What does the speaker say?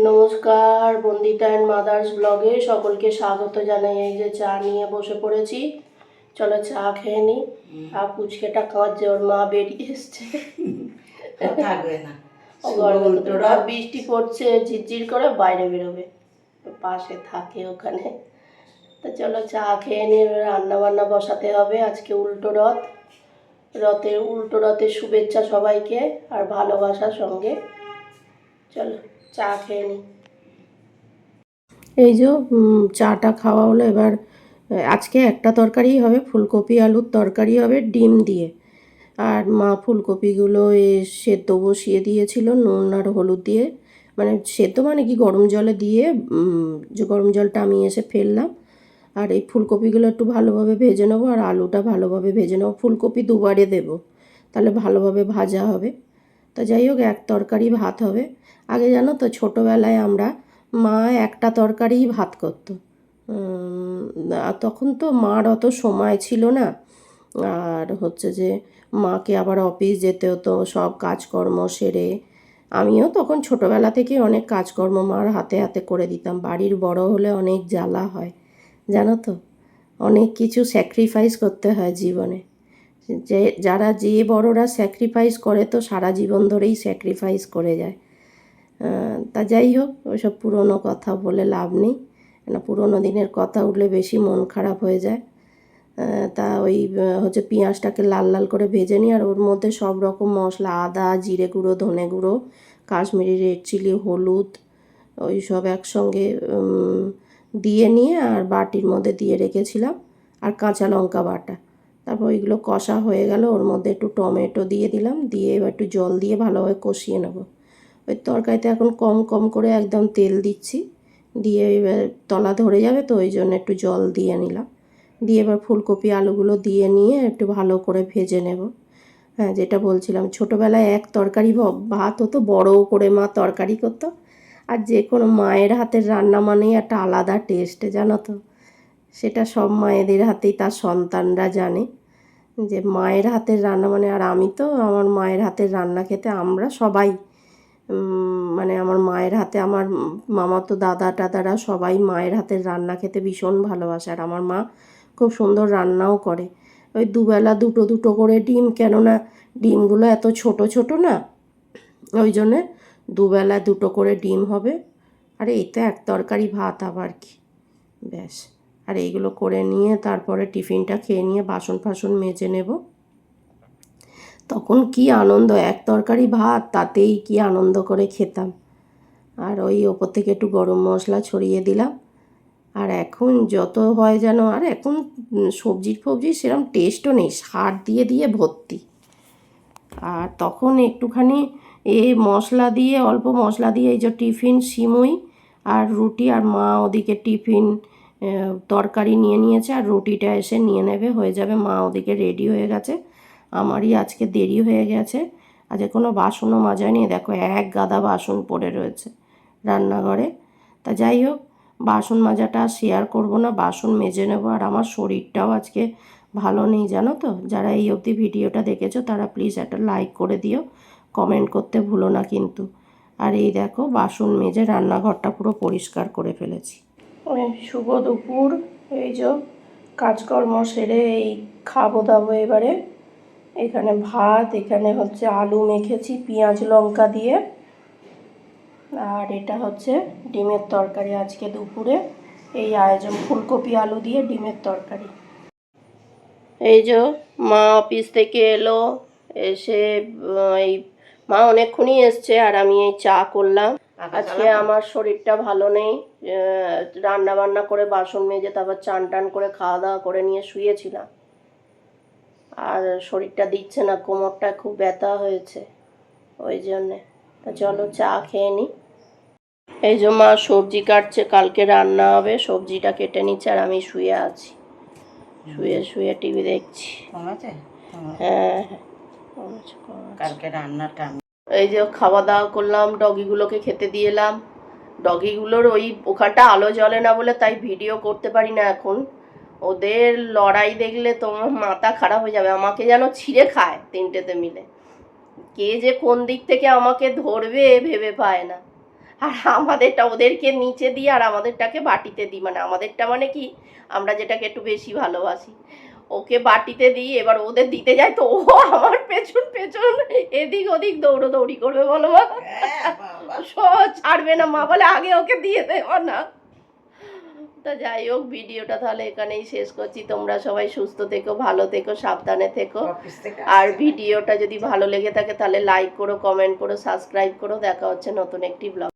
নমস্কার, Bandita and mother's ব্লগে সকলকে স্বাগত জানাই। এই যে চা নিয়ে বসে পড়েছি, চলো চা খেয়ে নিই। আর পুচকেটা কাঁদছে, ওর মা বেরিয়ে এসছে, থাকবে না। বৃষ্টি পড়ছে ঝিরঝির করে, বাইরে বেরোবে, পাশে থাকে ওখানে। তো চলো চা খেয়ে নিয়ে রান্না বান্না বসাতে হবে। আজকে উল্টো রথ, রথের শুভেচ্ছা সবাইকে আর ভালোবাসার সঙ্গে। চলো চা খেয়ে নিই। এই যে চাটা খাওয়া হলো। এবার আজকে একটা তরকারিই হবে, ফুলকপি আলুর তরকারি হবে ডিম দিয়ে। আর মা ফুলকপিগুলো সেদ্ধ বসিয়ে দিয়েছিল নুন আর হলুদ দিয়ে, মানে সেদ্ধ মানে কি গরম জলে দিয়ে, যে গরম জলটা আমি এসে ফেললাম। আর এই ফুলকপিগুলো একটু ভালোভাবে ভেজে নেবো আর আলুটা ভালোভাবে ভেজে নেবো। ফুলকপি দুবারে দেবো, তাহলে ভালোভাবে ভাজা হবে। তো যাই হোক, এক তরকারি ভাত হবে। আগে জানো তো, ছোটোবেলায় আমরা মা একটা তরকারিই ভাত করতো। তখন তো মার অত সময় ছিল না, আর হচ্ছে যে মাকে আবার অফিস যেতে হতো সব কাজকর্ম সেরে। আমিও তখন ছোটোবেলা থেকে অনেক কাজকর্ম মার হাতে হাতে করে দিতাম। বাড়ির বড় হলে অনেক জ্বালা হয় জানো তো, অনেক কিছু স্যাক্রিফাইস করতে হয় জীবনে। যে বড়রা স্যাক্রিফাইস করে তো সারা জীবন ধরেই স্যাক্রিফাইস করে যায়। তা যাই হোক, ওইসব পুরনো কথা বলে লাভ নেই, না পুরনো দিনের কথা উঠলে বেশি মন খারাপ হয়ে যায়। তা ওই হচ্ছে পেঁয়াজটাকে লাল লাল করে ভেজে নিই, আর ওর মধ্যে সব রকম মশলা, আদা, জিরে গুঁড়ো, ধনে গুঁড়ো, কাশ্মীরি রেড চিলি, হলুদ, ওই সব একসঙ্গে দিয়ে নিয়ে আর বাটির মধ্যে দিয়ে রেখেছিলাম, আর কাঁচা লঙ্কা বাটা। তারপর ওইগুলো কষা হয়ে গেল, ওর মধ্যে একটু টমেটো দিয়ে দিলাম, দিয়ে এবার একটু জল দিয়ে ভালোভাবে কষিয়ে নেব। ওই তরকারিতে এখন কম কম করে একদম তেল দিচ্ছি, দিয়ে এবার তলা ধরে যাবে, তো ওই জন্য একটু জল দিয়ে নিলাম। দিয়ে এবার ফুলকপি আলুগুলো দিয়ে নিয়ে একটু ভালো করে ভেজে নেব। হ্যাঁ, যেটা বলছিলাম, ছোটোবেলায় এক তরকারি ভাত হতো, বড়ও করে মা তরকারি করতো। আর যে কোনো মায়ের হাতের রান্না মানেই একটা আলাদা টেস্ট জানো তো, সেটা সব মায়েদের হাতেই তার সন্তানরা জানে যে মায়ের হাতের রান্না মানে। আর আমি তো আমার মায়ের হাতের রান্না খেতে, আমরা সবাই মানে আমার মায়ের হাতে, আমার মামাতো দাদা টাদারা সবাই মায়ের হাতের রান্না খেতে ভীষণ ভালোবাসে। আর আমার মা খুব সুন্দর রান্নাও করে। ওই দুবেলা দুটো দুটো করে ডিম, কেননা ডিমগুলো এত ছোট ছোট না, ওই জন্যে দুবেলা দুটো করে ডিম হবে। আর এই তো এক তরকারি ভাত, আবার কি, ব্যাস। আর এইগুলো করে নিয়ে তারপরে টিফিনটা খেয়ে নিয়ে বাসন ফাসন মেজে নেব। তখন কি আনন্দ, এক তরকারি ভাত, তাতেই কি আনন্দ করে খেতাম। আর ওই ওপর থেকে একটু গরম মশলা ছড়িয়ে দিলাম। আর এখন যত হয় যেন, আর এখন সবজির সেরকম টেস্টও নেই, সার দিয়ে দিয়ে ভর্তি। আর তখন একটুখানি মশলা দিয়ে, অল্প মশলা দিয়ে, এই যে টিফিন সিমুই আর রুটি, আর মা ওদিকে টিফিন তরকারি নিয়ে নিয়েছে, আর রুটিটা এসে নিয়ে নেবে, হয়ে যাবে। মা ওদিকে রেডি হয়ে গেছে, আমারই আজকে দেরি হয়ে গেছে। আজকে কোনো বাসনও মাজায়নি, দেখো এক গাদা বাসন পড়ে রয়েছে রান্নাঘরে। তা যাই হোক, বাসন মাজাটা শেয়ার করব না, বাসন মেজে নেব। আর আমার শরীরটাও আজকে ভালো নেই জানো তো। যারা এই অবধি ভিডিওটা দেখেছো তারা প্লিজ একটা লাইক করে দিও, কমেন্ট করতে ভুলো না কিন্তু। আর এই দেখো, বাসন মেজে রান্নাঘরটা পুরো পরিষ্কার করে ফেলেছি। শুভ দুপুর। এই যে কাজকর্ম সেরে এই খাবো দাবো এবারে। এখানে ভাত, এখানে হচ্ছে আলু মেখেছি পেঁয়াজ লঙ্কা দিয়ে, আর এটা হচ্ছে ডিমের তরকারি আজকে দুপুরে। এই আয়োজন, ফুলকপি আলু দিয়ে ডিমের তরকারি। এই যে মা অফিস থেকে এলো, এসে এই মা অনেকক্ষণই এসছে, আর আমি এই চা করলাম। আজকে আমার শরীরটা ভালো নেই, রান্না বান্না করে বাসন মেজে তারপর চান টান করে খাওয়া দাওয়া করে নিয়ে শুয়েছিলাম, আর শরীরটা দিচ্ছে না, কোমরটা খুব ব্যথা হয়েছে ওই জন্যে। তা চলো চা খেয়ে নিই। এই যে মা সবজি কাটছে, কালকে রান্না হবে, সবজিটা কেটে নিচ্ছে, আর আমি শুয়ে আছি, শুয়ে শুয়ে টিভি দেখছি। হ্যাঁ, কালকে রান্নাটা এই যে খাওয়া দাওয়া করলাম, ডগিগুলোকে খেতে দিয়ে এলাম। ডগিগুলোর ওই ওখানটা আলো জ্বলে না বলে তাই ভিডিও করতে পারি না এখন। ওদের লড়াই দেখলে তোমার মাথা খারাপ হয়ে যাবে, আমাকে যেন ছিঁড়ে খায় তিনটেতে মিলে। কে যে কোন দিক থেকে আমাকে ধরবে ভেবে পায় না। আর আমাদেরটা ওদেরকে নিচে দিই আর আমাদেরটাকে বাটিতে দিই, মানে আমাদেরটা মানে কি, আমরা যেটাকে একটু বেশি ভালোবাসি, ওকে বাটিতে দিই, এবার ওদের দিতে যাই তো ও আমার পেছন পেছন এদিক ওদিক দৌড়ি করবে, বলো মা, ছাড়বে না মা, বলে আগে ওকে দিয়ে দেব না। তা যাই হোক, ভিডিওটা তাহলে এখানেই শেষ করছি। তোমরা সবাই সুস্থ থেকো, ভালো থেকো, সাবধানে থেকো। আর ভিডিওটা যদি ভালো লেগে থাকে তাহলে লাইক করো, কমেন্ট করো, সাবস্ক্রাইব করো। দেখা হচ্ছে নতুন একটি ব্লগ।